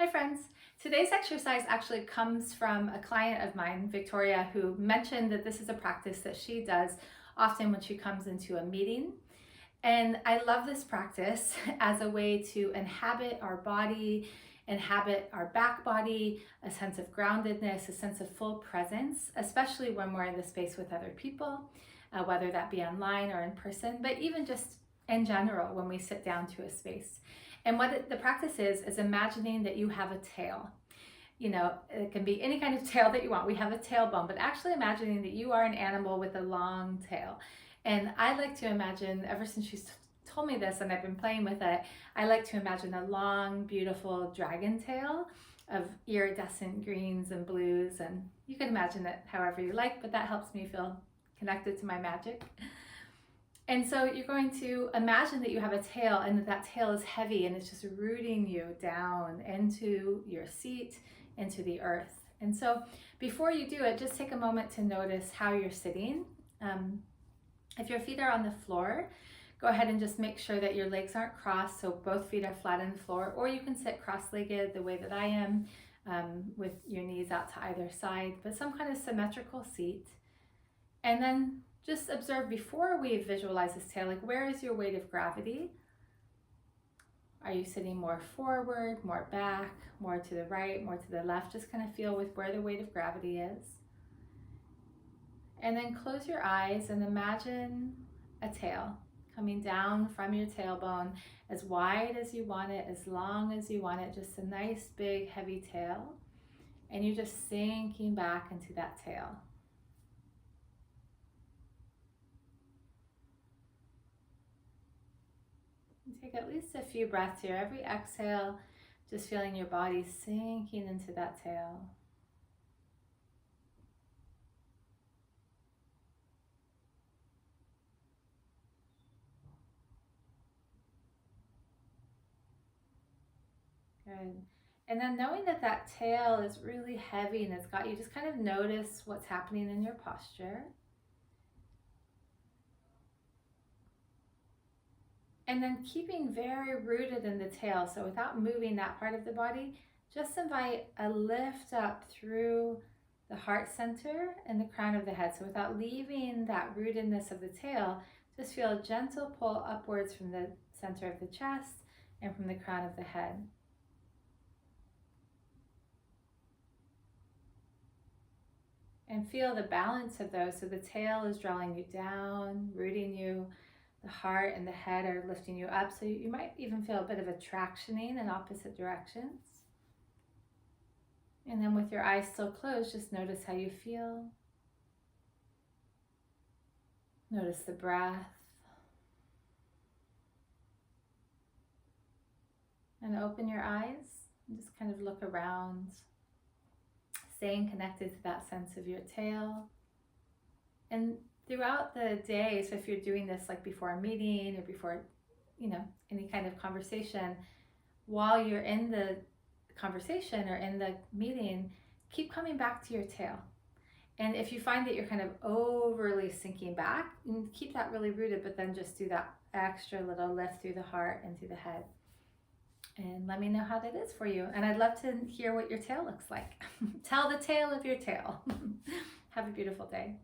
Hi friends. Today's exercise actually comes from a client of mine, Victoria, who mentioned that this is a practice that she does often when she comes into a meeting. And I love this practice as a way to inhabit our body, inhabit our back body, a sense of groundedness, a sense of full presence, especially when we're in the space with other people, whether that be online or in person, but even just in general when we sit down to a space. And what the practice is imagining that you have a tail. You know, it can be any kind of tail that you want. We have a tailbone, but actually imagining that you are an animal with a long tail. And I like to imagine, ever since she's told me this and I've been playing with it, I like to imagine a long, beautiful dragon tail of iridescent greens and blues. And you can imagine it however you like, but that helps me feel connected to my magic. And so you're going to imagine that you have a tail and that tail is heavy and it's just rooting you down into your seat, into the earth. And so before you do it, just take a moment to notice how you're sitting. If your feet are on the floor, go ahead and just make sure that your legs aren't crossed, so both feet are flat on the floor, or you can sit cross-legged the way that I am, with your knees out to either side, but some kind of symmetrical seat. And then just observe before we visualize this tail, like where is your weight of gravity? Are you sitting more forward, more back, more to the right, more to the left? Just kind of feel with where the weight of gravity is. And then close your eyes and imagine a tail coming down from your tailbone as wide as you want it, as long as you want it, just a nice big heavy tail. And you're just sinking back into that tail. Take at least a few breaths here. Every exhale, just feeling your body sinking into that tail. Good. And then knowing that that tail is really heavy and it's got you, just kind of notice what's happening in your posture. And then keeping very rooted in the tail, so without moving that part of the body, just invite a lift up through the heart center and the crown of the head. So without leaving that rootedness of the tail, just feel a gentle pull upwards from the center of the chest and from the crown of the head. And feel the balance of those. So the tail is drawing you down, rooting you. The heart and the head are lifting you up. So you might even feel a bit of a tractioning in opposite directions. And then with your eyes still closed, just notice how you feel. Notice the breath. And open your eyes and just kind of look around, staying connected to that sense of your tail. And throughout the day, so if you're doing this like before a meeting or before, any kind of conversation, while you're in the conversation or in the meeting, keep coming back to your tail. And if you find that you're kind of overly sinking back, keep that really rooted, but then just do that extra little lift through the heart and through the head. And let me know how that is for you. And I'd love to hear what your tail looks like. Tell the tale of your tail. Have a beautiful day.